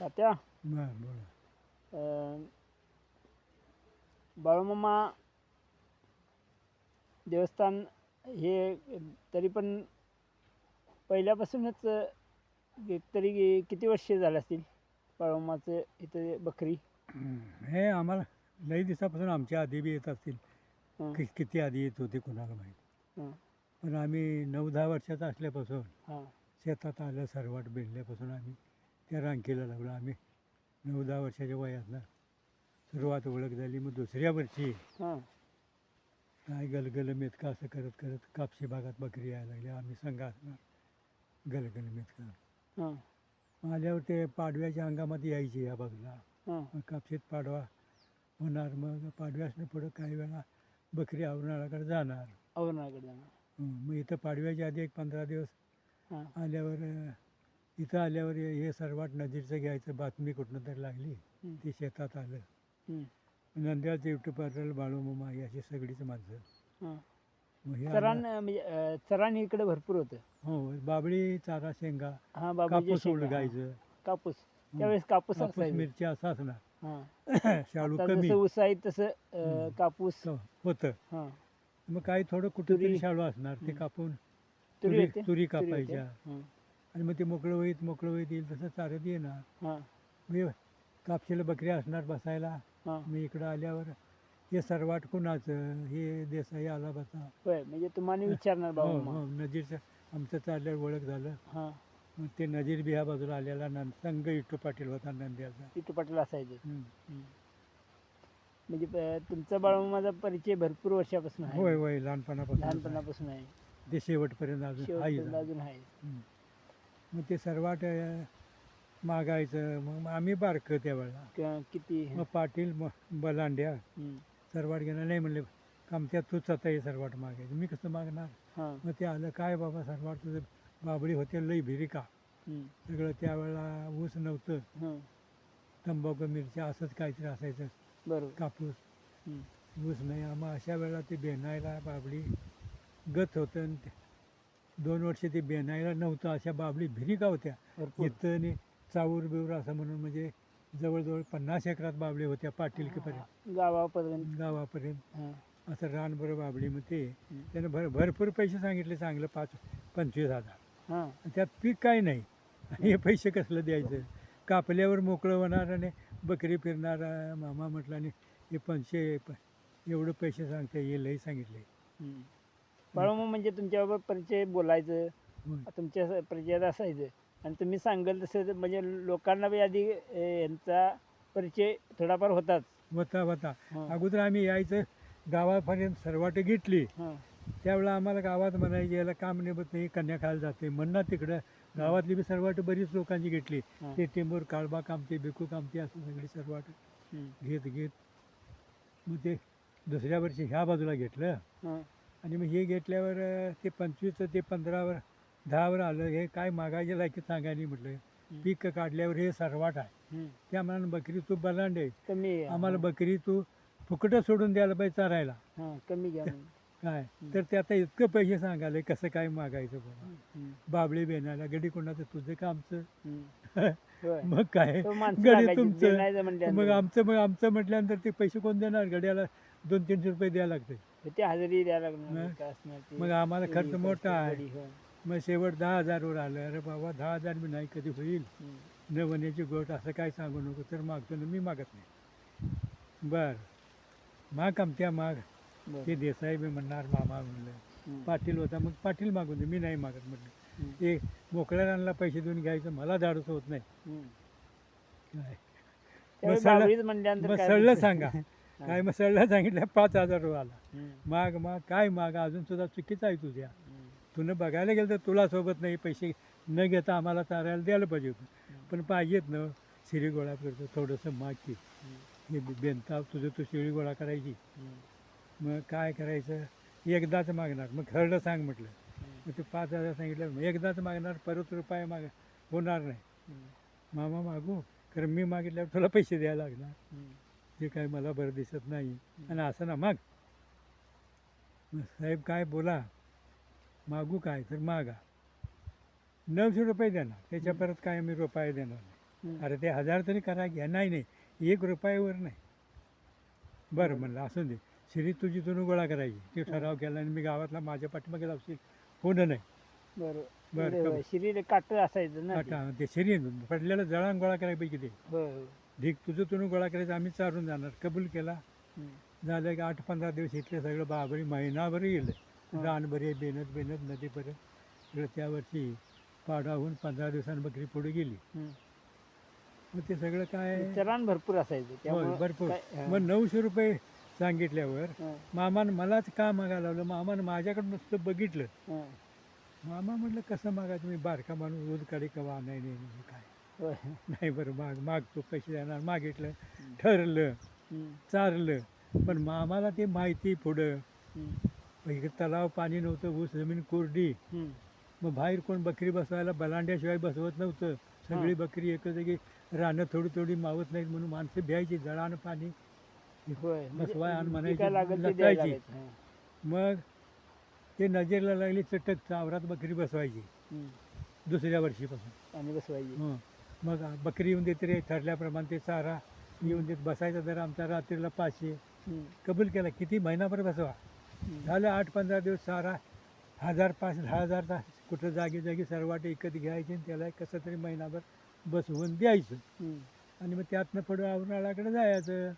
तात्या बोला. अं, बाळूमामा देवस्थान हे तरी पण पहिल्यापासूनच तरी किती वर्ष झाले असतील बाळूमामाचं इथं बकरी? हे आम्हाला लई दिवसापासून आमच्या आधी बी येत असतील. हं, किती आधी येत होते कोणाला माहीत. हं, पण आम्ही 9-10 वर्षाचा असल्यापासून हां, शेतात आलं सरवाट भिडल्यापासून आम्ही त्या रांकीला लागलो. आम्ही 9-10 वर्षाच्या वयातनं सुरुवात ओळख झाली. मग दुसऱ्या वर्षी हां, काय गलगल मेतका असं करत करत कापशी भागात बकरी यायला लागली. आम्ही संघ असणार गलगल मेतका. हां, आल्यावर ते पाडव्याच्या अंगामध्ये यायची या बाजूला. हां, मग कापशीत पाडवा होणार. मग पाडव्यासनं पुढं काही वेळा बकरी आवरणाकडे जाणार. औरंगाबादकडे जाणार. मग इथं पाडव्याच्या आधी एक 15 दिवस हां, आल्यावर इथं आल्यावर हे सर्वात नजीकचं घ्यायचं बातमी कुठनं तरी लागली. हं, ती शेतात आलं. हं, नंद्याचं युट्यूबरल बाळूमामा ही अशी सगळीच माणसं. हां. मग हे चरान म्हणजे चरान इकडे भरपूर होतं. हो बाबळी चारा शेंगा हां, बाबाजी कापूस शेंगा, हां, उडगायचं कापूस त्यावेळेस कापूस कापूस असायचा. मिरच्या असं असणार. हां, शाळू आता कमी जसं ऊस आहे तसं कापूस. होतं. हां, मग काही थोडं कुठेतरी तुरी. शाळू असणार ते कापून तुरी तुरी होते? तुरी होते? कापायच्या. हां, आणि मग ते मोकळं होईत येईल तसं चारत येणार. हां, मी कापशीला बकऱ्या असणार बसायला. हां. मी इकडं आल्यावर हे सरवाट कुणाचं, हे देसाई आला बसा. होय, म्हणजे तुम्हाला विचारणार हो बाळूमामा. हो नजीरचं आमचं चालल्यावर ओळख झालं. हां, मग ते नजीर बी ह्या बाजूला आलेला संघ इट्टू पाटील होता नंद्याचा. विठू पाटील असायचे. हं. हं. म्हणजे तुमचा बाळूमामाचा परिचय भरपूर वर्षापासून आहे. होय होय लहानपणापासून लहानपणापासून आहे. ते शेवटपर्यंत अजून आई शेवटपर्यंत अजून आहे. मग ते सर्वाट मागायचं. मग आम्ही बारकं त्यावेळेला. किती? मग पाटील बलांड्या हं, सरवाट घेणं नाही म्हणले कामत्या तूच आता हे सरवाट मागायचं. मी कसं मागणार. हां, मग ते आलं काय बाबा सरवाट तुझं बाबळी होते लई भिरिका हं, सगळं. त्यावेळेला ऊस नव्हतं, हं, तंबाखू मिरच्या असंच काहीतरी असायचं. बरोबर. कापूस हं, ऊस नाही. मग अशा वेळेला ते बेनायला बाबळी गत होतं. आणि 2 वर्ष ते बेनायला नव्हतं. अशा बाबळी भिरिका होत्या भरपूर. इथं. आणि चाऊर बिऊर असं म्हणून म्हणजे जवळजवळ 50 एकरात बाबळी होत्या पाटीलकीपर्यंत गावापर्यंत. गावापर्यंत. हां, असं रानभर बाबळी. मग ते हं, त्यानं भरपूर पैसे सांगितले चांगलं 25,000. हां, त्यात पीक काय नाही. आणि हे पैसे कसलं द्यायचं. कापल्यावर मोकळं होणार आणि बकरी फिरणार. मामा म्हटलं आणि हे 500 एवढं पैसे सांगता येईल लई सांगितले. हं. बाळूमामा म्हणजे तुमच्याबरोबर परिचय बोलायचं, तुमच्या परिचयात असायचं आणि तुम्ही सांगाल तसं म्हणजे लोकांना बी आधी यांचा परिचय थोडाफार होताच. होता. हां, अगोदर आम्ही यायचं गावापर्यंत सरवाट घेतली. हां, त्यावेळेला आम्हाला गावात म्हणायचे याला काम निभत नाही, कन्या खायला जाते म्हणणार. तिकडं गावातली बी सरवाट बरीच लोकांची घेतली. हां, ते टेंबूर काळबा कामते बिकू कामते असं सगळी सरवाट हं, घेत मग ते दुसऱ्या वर्षी ह्या बाजूला घेतलं. हां, आणि मग हे घेतल्यावर ते 25 ते 15वर 10वर आलं. हे काय मागायचे लायकीत सांगाय नाही म्हटलं. पीक काढल्यावर हे सरवाट आहे. हं. त्या म्हणाल बकरी तू बलांडे कमी आहे. आम्हाला बकरी तू फुकटं सोडून द्यायला पाहिजे चारायला. हां, कमी घ्या म्हणून. काय तर ते आता इतकं पैसे सांगायला कसं काय मागायचं बाबा. हं, बाबळे बेनायला गडी कोणाचं तुझं का आमचं. हं. होय. मग काय तो माणसं गडी लागायची, तुमचं. देण्याचं म्हटल्यानंतर. मग आमचं म्हटल्यानंतर ते पैसे कोण देणार. गड्याला 200-300 रुपये द्यायला लागते. ते हजेरी द्यायला लागणार. मग- काय असणार ते. मग आम्हाला खर्च गडी, मोठा आहे. गडी, हो. मग शेवट 10,000वर आलं. अरे बाबा 10,000 बी नाही कधी होईल. हं, न वण्याची गोट असं काय सांगू नको. तर मागतो ना मी मागत नाही. बर माग आमच्या माग. बरं. ते देसाई बी म्हणणार मामा म्हणलं. हं, पाटील होता मग पाटील मागून दे. मी नाही मागत म्हटलं. हं, ते मोकळ्या रानला पैसे देऊन घ्यायचं मला धाडस होत नाही. हं. काय त्यावेळी सळलं- बाबळीच म्हणल्यानंतर मग काय सळलं बोलतं? सांगा. काय मग सळलं सांगितलं 5,000 रुपये आला. हं, माग काय माग अजून सुद्धा चुकीचं आहे तुझ्या. हं, तुनं बघायला गेलं तर तुला सोबत नाही पैसे न घेता आम्हाला चारायला द्यायला पाहिजे होतं. पण पाहिजेत ना शिरी गोळा करतो थोडंसं माग की हं, हे बेनताव तुझं तू शिळी गोळा करायची. हं, मग काय करायचं एकदाच मागणार. मग खरं सांग म्हटलं. हं, मग ते 5,000 सांगितलं. मग एकदाच मागणार परत रुपये होणार नाही. हं, मामा मागू कारण मी मागितल्यावर तुला पैसे द्यायला लागणार. हं, ते काय मला बरं दिसत नाही. आणि असं ना मग साहेब काय बोला मागू काय तर मागा. 900 रुपये देणार त्याच्या परत काय मी रुपये देणार नाही. अरे ते 1000 तरी करा घ्या. नाही नाही 1 रुपयावर नाही. बरं म्हणलं असं दे. शिरी तुझी तू गोळा करायची. ते ठराव केला आणि मी गावातला माझ्या पाठीमागे लावशील होणं नाही. बरं बरं होय, शिरी काट असायचं ना ते. आता ते शिरी पडलेलं जळान गोळा करायपैकी ते होय होय. ढीक तुझं तुम्ही गोळा करायचं आम्ही चारून जाणार. कबूल केला. हं. झालं की 8-15 दिवस इथले सगळं बाबरी महिनाभर गेलं. हं. रानभरे बेनत बेनत नदीपर्यंत सगळं त्या वर्षी पाडाहून 15 दिवसांनी बकरी पुढे गेली. हं. मग ते सगळं काय चराण भरपूर असायचं होय त्यामुळं भरपूर. काय- हं. मग 900 रुपये सांगितल्यावर हं. मामानं मलाच का मागायला लावलं. मामानं माझ्याकडं नुसतं बघितलं. हं. मामा म्हटलं कसं मागा तुम्ही बारका माणूस रोज कडे कवा नाही काय होय. नाही बरं मागतो पैसे देणार. मागितलं ठरलं हं. चारलं. पण मामाला ते माहिती पुढं हं. इकडे तलाव पाणी नव्हतं ऊस जमीन कोरडी. हं. मग बाहेर कोण बकरी बसवायला बलांड्याशिवाय बसवत नव्हतं. सगळी बकरी एकच जागी रानं थोडी थोडी मावत नाहीत म्हणून माणसं भ्यायची. जळानं पाणी होय म्हणजे बसवाय आणि जे म्हणायची काय लागेल ते द्यायला लतायची. लागायचं. हं. मग ते नजरेला लागली चटक चावरात बकरी बसवायची हं. दुसऱ्या वर्षीपासून. आणि बसवायची. हं. मग बकरी येऊन देते रे ठरल्याप्रमाणे ते चारा येऊन देत बसायचा दर आमचा रात्रीला 500. हं. कबूल केला. किती महिनाभर बसवा. हं. झालं 8-15 दिवस सारा 1000-1000 तास कुठं जागी सर्वाट विकत घ्यायचे आणि त्याला कसं तरी महिनाभर बसवून द्यायचं. हं. आणि मग त्यातनं पुढं आवराळाकडे जायचं.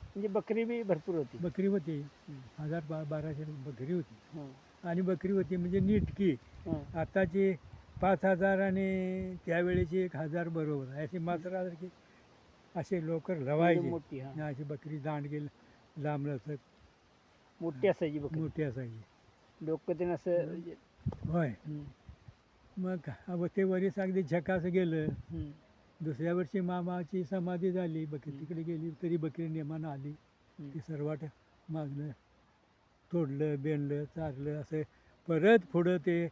म्हणजे बकरी बी भरपूर होती. बकरी होती. हं. 1000-1200 बकरी होती. हं. आणि बकरी होती म्हणजे नीटकी. हं. आताची 5000 आणि त्यावेळेची 1000 बरोबर आहे. अशी मात्र की असे लोक रवायचे. मोठी हा अशी बकरी दांडगी लांब लचक मोठी असायची बकरी. मोठी असायची. डोकं ते असं म्हणजे- होय. हं. मग ते वरीस अगदी झकास गेलं. हं. दुसऱ्या वर्षी मामाची समाधी झाली. बकरी तिकडे गेली तरी बकरी नेमानं आली. हं. ती सर्वाट मागणं तोडलं बेनलं चारलं असं. परत पुढं ते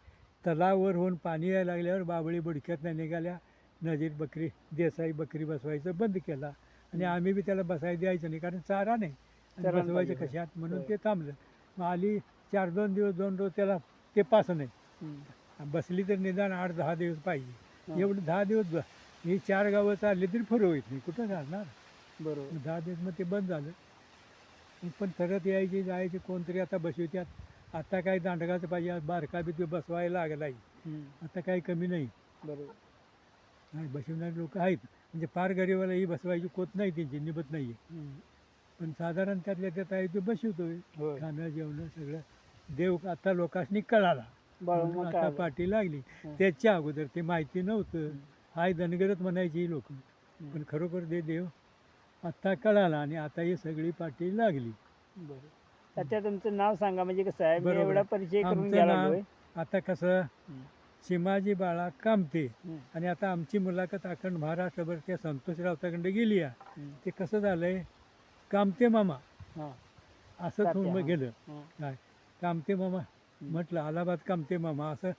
तलावर होऊन पाणी यायला लागल्यावर बाबळी बुडक्यात निघाल्या. नजीर बकरी देसाई बकरी बसवायचं बंद केला. आणि आम्ही बी त्याला बसायला द्यायचं नाही कारण चारा नाही आणि चारा बसवायचं पाहिजे. कशात म्हणून होय. ते थांबलं. मग आली 4-2 दिवस 2 रोज त्याला ते पास नाही. हं. बसली तर निदान 8-10 दिवस पाहिजे. हं. एवढं 10 दिवस ही 4 गावं चालली तरी फुरं होत नाही. कुठं घालणार. बरोबर. 10 दिवस मग ते बंद झालं. पण परत यायची जायची कोणतरी आता बसवत्यात. आता काय दांडगाचं पाहिजे बारका बी ते बसवायला लागलाय. हं. आता काही कमी नाही. बरोबर. नाही बसवणारे लोक आहेत. म्हणजे फार गरीबाला ही बसवायची कोत नाही त्यांची निभत नाही आहे. हं. पण साधारण त्यातल्या त्यात आहे ते बसवतोय. होय. खाणं जेवणं सगळं देव आता लोकांनी कळाला. बाळू म्हणून मग आता काय पाठी लागली. हं. त्याच्या अगोदर ते माहिती नव्हतं. हं. हाय धनगरच म्हणायची ही लोक. हं. पण खरोखर ते देव आत्ता कळाला आणि आता ही सगळी पाठी लागली. बरं. त्याच्या तुमचं नाव सांगा म्हणजे कसं आहे मी बरोबर एवढा आहे. परिचय करून आमचं घ्यायला नाव लागलोय. आता कसं हं. चिमाजी बाळा कामते. हं. आणि आता आमची मुलाखत अखंड महाराष्ट्रभर त्या संतोष राऊताकडे गेली आहे. हं. ते कसं झालंय कामते मामा हां. असं तात्या, थोडं हां. गेलं. हां. काय कामते मामा हं. म्हटलं अलाहाबाद कामते मामा असं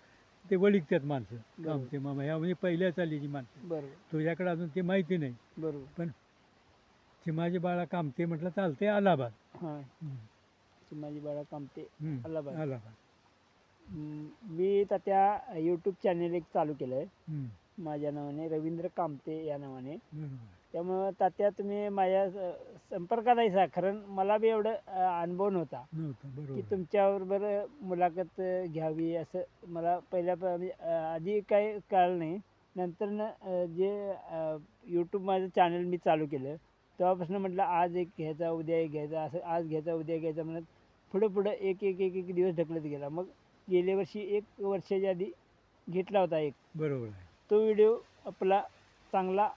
ते वळिकतात माणसं. बरोबर. कामते मामा ह्या म्हणजे पहिल्या चालीची माणसं. बरोबर. तुझ्याकडे अजून ते माहिती नाही. बरोबर. पण चिमाजी बाळा कामते म्हटलं चालते अलाहाबाद. हां. माझी बाळा कामते हं. अलाहाबाद. अलाहाबाद. मी त्या यूट्यूब चॅनेल एक चालू केलं आहे हं. माझ्या नावाने रवींद्र कामते या नावाने. बरोबर. त्यामुळं तात्या तुम्ही माझ्या संपर्कात आहे सा कारण मला बी एवढं अनुभव नव्हता नव्हतं. की बरोबर. तुमच्याबरोबर मुलाखत घ्यावी असं मला पहिल्या म्हणजे आधी काही कळलं नाही. नंतर जे यूट्यूब माझं चॅनल मी चालू केलं तेव्हापासून म्हटलं आज एक घ्यायचा उद्या एक घ्यायचा असं आज घ्यायचा उद्या घ्यायचा म्हणत पुढं एक दिवस ढकलत गेला. मग गेल्या वर्षी 1 वर्षाच्या आधी घेतला होता एक. बरोबर आहे. तो व्हिडिओ आपला चांगला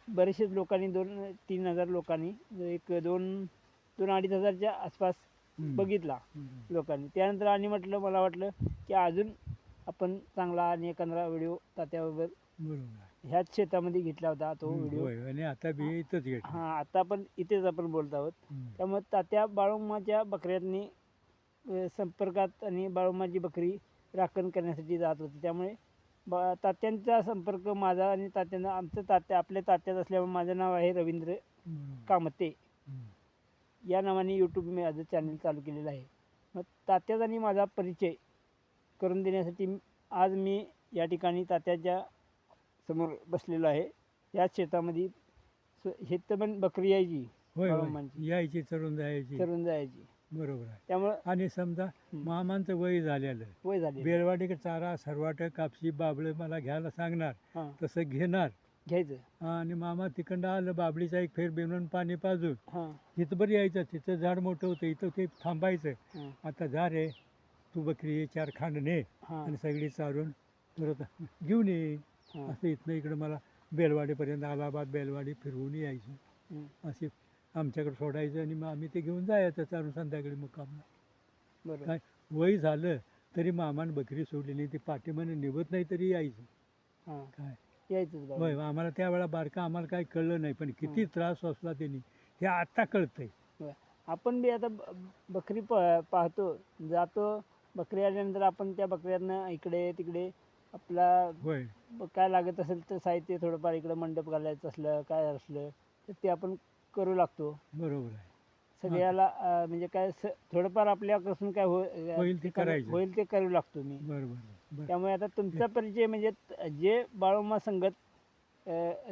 बरेचसेच लोकांनी 2-3 हजार लोकांनी एक 2-2-2.5 हजारच्या आसपास हं. बघितला बरोबर. लोकांनी. त्यानंतर आणि मला वाटलं की अजून आपण चांगला आणि एखादा व्हिडिओ तात्याबरोबर बरोबर आहे. ह्याच शेतामध्ये घेतला होता तो हं. व्हिडिओ. होय आणि आता बी इथंच घेतलं. हां आता आपण इथेच आपण बोलत आहोत. हं. त्यामुळे तात्या बाळूमाच्या बकऱ्यांनी संपर्कात आणि बाळूमाची बकरी राखण करण्यासाठी जात होती. त्यामुळे तात्यांचा संपर्क माझा आणि तात्यांना आपल्या तात्यात असल्यामुळे माझं नाव आहे रवींद्र बरोबर. कामते हं. या नावाने यूट्यूब मी माझं चॅनल चालू केलेलं आहे. मग तात्याचा आणि माझा परिचय करून देण्यासाठी आज मी या ठिकाणी तात्याच्या समोर बसलेलो आहे. याच शेतामध्ये शेत पण बकरी यायची होय बाळूमामांची. होय यायची चरून जायची, चरून जायची. बरोबर आहे. त्यामुळं आणि समजा हं. मामांचं वय झालेलं, वय झाली. बेलवाडीकडे चारा सरवाट कापशी बाबळे मला घ्यायला सांगणार, हां, तसं घेणार. घ्यायचं. आणि मामा तिकडं आलं बाबळीचा एक फेर बिनून पाणी पाजून हां, इथं यायचं, तिथं झाड मोठं होतं, इथं ते थांबायचं. हां, आता जा रे तू बकरी 4 खांड ने हां, आणि सगळी चारून परत घेऊन ये. हां, असं इथनं इकडं मला बेलवाडीपर्यंत अलाहाबाद बेलवाडी फिरवून यायचं. हं, असे आमच्याकडे सोडायचं आणि मग आम्ही ते घेऊन जायचं चारून संध्याकाळी मुक्कामला. बरोबर. काय वय झालं तरी मामानं बकरी सोडली नाही, ती पाठीमाने निभत नाही तरी यायचं. हां, काय यायचंच होय बाबा. आम्हाला त्यावेळेला बारका आम्हाला काही कळलं नाही, पण किती हं. त्रास असला त्यांनी हे आता कळतंय. होय. आपण बी आता बकरी पाहतो, जातो. बकरी आल्यानंतर आपण त्या बकऱ्यांना इकडे तिकडे आपला होय काय लागत असेल तर साहित्य थोडंफार इकडं मंडप घालायचं असलं काय असलं तर ते आपण करू लागतो. बरोबर आहे. सगळ्याला म्हणजे काय थोडंफार आपल्यापासून काय होईल ते करायचं. होईल ते करू लागतो मी. बरोबर बरं. त्यामुळे आता तुमचा परिचय म्हणजे जे बाळूमा संगत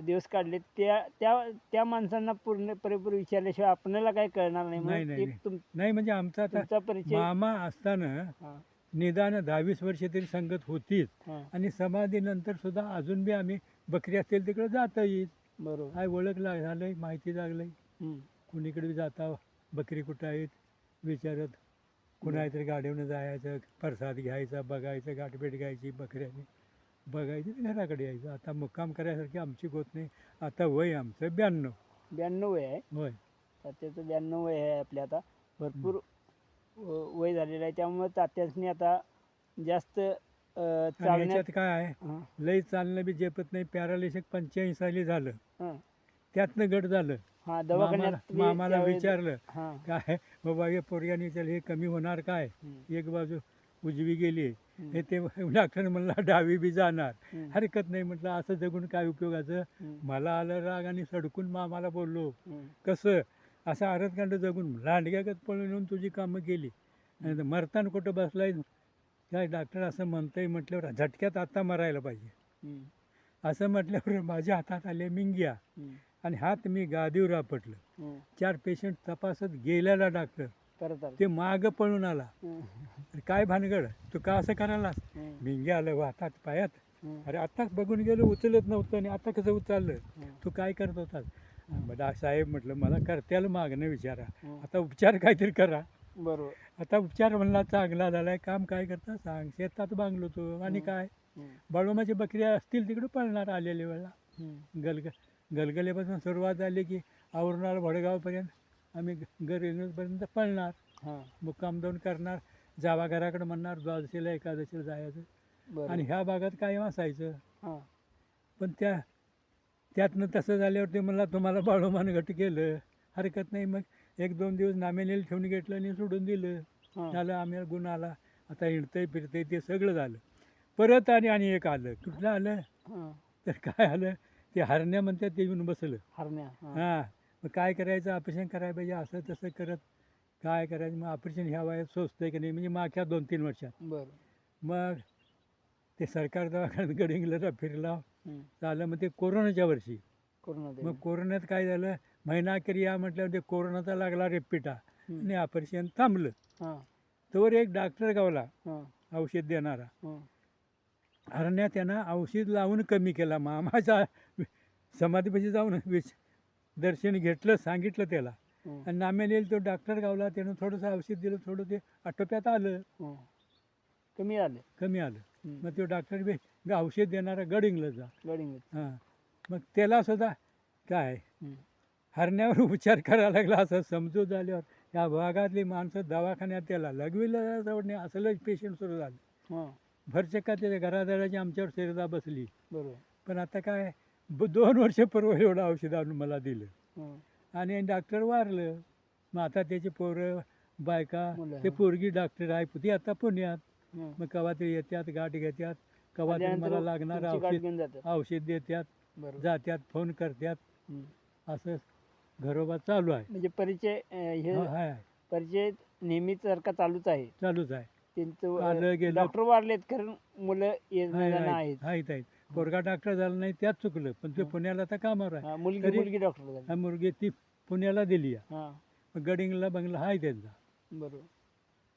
दिवस काढले त्या त्या त्या माणसांना परिपूर्ण विचारल्याशिवाय आपल्याला काय कळणार नाही. नाही म्हणून नाही एक नाही नाही म्हणजे आमचा आता तुमचा परिचय. मामा असताना हां, निदान 10-20 वर्ष तरी संगत होतीच. हां, आणि समाधीनंतर सुद्धा अजून बी आम्ही बकरी असतील तिकडे जाता येईल. बरोबर. काय ओळख झालंय, माहिती लागलंय. हं, कुणीकडे बी जाता बकरी कुठं आहेत विचारत, कुणा तरी गाडीवरून जायचं, प्रसाद घ्यायचा, बघायचं, गाठभेट घ्यायची, बकऱ्याने बघायची आणि घराकडे यायचं. आता मुक्काम करायसारखी आमची गोत नाही. आता वय आमचं 92. 92 वय आहे. होय तात्याचं 92 वय आहे आपल्या आता. भरपूर वय झालेलं आहे. त्यामुळे तात्यांनी आता जास्त आणि चालण्यात. याच्यात काय आहे, हां, लई चालणं बी झेपत नाही. पॅरालिसिस 85 साली झालं, हां, त्यातनं गट झालं. हां, दवाखान्यात बी मामाला त्यावेळी. विचारलं हां, काय बाबा हे पोरग्याने विचारलं हे कमी होणार काय, हं, एक बाजू उजवी गेली हं, हे ते डॉक्टर म्हणला डावी बी जाणार. हं, हरकत नाही म्हटलं, असं जगून काय उपयोगाचं. हं, मला आलं राग आणि सडकून मामाला बोललो हं, कसं असं आरतकांड जगून लांडग्यागत पळून येऊन तुझी कामं केली आणि मरताना कुठं बसलाय काय डॉक्टर असं म्हणतंय म्हटल्यावर झटक्यात आता मरायला पाहिजे. हं, असं म्हटल्यावर माझ्या हातात आले मिंग्या हं, आणि हात मी गादीवर आपटलं. हं. 4 पेशंट तपासत गेलेला डॉक्टर परत आलं. ते मागं पळून आला. हं, अरे काय भानगड तू का असं करायलास. हं, मिंग्या आलं हातात पायात. हं, अरे आत्ताच बघून गेलो उचलत नव्हतं आणि आता कसं उचललं, हं, तू काय करत होतास. साहेब म्हटलं मला करत्याला मागणं विचारा, हं. आता उपचार काहीतरी करा. बरोबर. आता उपचार म्हणला चांगला झालाय, काम काय करता सांग. शेतात बांगलो तो आणि काय हं, बाळूमाची बकऱ्या असतील तिकडे पळणार आलेल्या वेळेला. हं, गलगलेपासून सुरुवात झाली की औरणाला भडगावपर्यंत आम्ही पर्यंत पळणार, हां, मुक्काम दोन करणार, जावा घराकडे म्हणणार द्वादशीला एकादशीला जायचं. बरोबर. आणि ह्या भागात कायम असायचं. हां, पण त्यातनं तसं झाल्यावर ते मला तुम्हाला बाळूमान घट केलं, हरकत नाही. मग 1-2 दिवस नामेनेल ठेवून घेतलं आणि सोडून दिलं. हां, झालं आम्ही गुण आला, आता हिंडतंय फिरतंय ते सगळं झालं. परत आणि एक आलं, कुठलं आलं हां, तर काय आलं ते हरण्या म्हणतात ते येऊन बसलं. हरण्या. हां, हां मग काय करायचं, ऑपरेशन करायला पाहिजे असं तसं करत काय करायचं. मग ऑपरेशन ह्या वयात सोचतंय की नाही म्हणजे मागच्या 2-3 वर्षात. बरं. मग ते सरकार दवाखान्यात गडिंगला फिरला हं, झालं. मग ते कोरोनाच्या वर्षी, कोरोना मग दरम्यान. कोरोनात काय झालं, महिना अखेर या म्हटल्यावर ते कोरोनाचा लागला रेपीटा हं, आणि ऑपरेशन थांबलं. हां, तोवर एक डॉक्टर गावला हां, औषध देणारा. हां, हरण्या त्यानं औषध लावून कमी केला. मामाच्या समाधीपाशी जाऊन दर्शन घेतलं, सांगितलं त्याला हां, आणि नाम्याला येईल तो डॉक्टर गावला. त्यानं थोडंसं औषध दिलं, थोडं ते आटोप्यात आलं, हां. कमी आलं. कमी आलं. हं, मग तो डॉक्टर बी औषध देणारा गडिंगला जा. गडिंग. हां मग त्याला सुद्धा काय हं, हरण्यावर उपचार करायला लागला असं समजूत झाल्यावर या भागातली माणसं दवाखान्यात त्याला लघवीला जावडणे असलंच पेशंट सुरू झालं. हां, भरचक्का त्याच्या घरादाराची आमच्यावर शेरदा बसली. बरोबर. पण आता काय 2 वर्षापूर्वी एवढं औषध आणून मला दिलं हां, आणि डॉक्टर वारलं. मग आता त्याची पोरं बायका मुलं. ते पोरगी डॉक्टर आहे ती आता पुण्यात. हां. मग कवा तरी येतात, गाठ घेतात, कवा तरी आल्यानंतर मला लागणार तुमची गाठ औषध घेऊन जातात. औषध देतात, बरोबर. जात्यात, फोन करतात. हं. असं घरोबा चालू आहे. म्हणजे परिचय हे आहे परिचय नेहमीच सारखा चालूच आहे. चालूच आहे. त्यांचं आलं गेलं डॉक्टर वारलेत कारण मुलं आहे येणं आहेत आहेत. आहेत आहेत. पोरगा डॉक्टर झाला नाही त्यात चुकलं, पण ते हं. पुण्याला आता कामावर आहे. मुलगी तरी- मुलगी डॉक्टर झाली. हा मुलगी ती पुण्याला दिली आहे. हां मग गडिंगला बंगला आहे त्यांचा, बरोबर.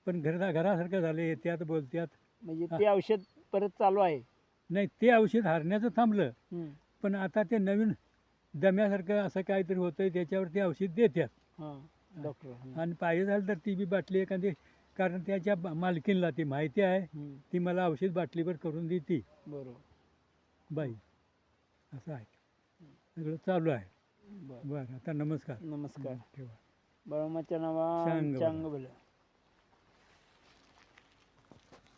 पण घरासारखं झाले, येत्यात बोलत्यात. म्हणजे ते औषध परत चालू आहे. नाही ते औषध हारण्याचं थांबलं, हं. पण आता ते नवीन दम्यासारखं असं काहीतरी होतंय त्याच्यावर ते औषध देतात. हां डॉक्टर. हं. आणि पाहिजे झालं तर ती बी बाटली एखादी, कारण त्याच्या मालकीनला ती माहिती आहे, हं. ती मला औषध बाटलीवर करून देते बरोबर. बाई. असं आहे सगळं चालू आहे. बरं. बरं आता नमस्कार. नमस्कार. ठेवा. बाळूमाच्या नावा चांग चांग बोला.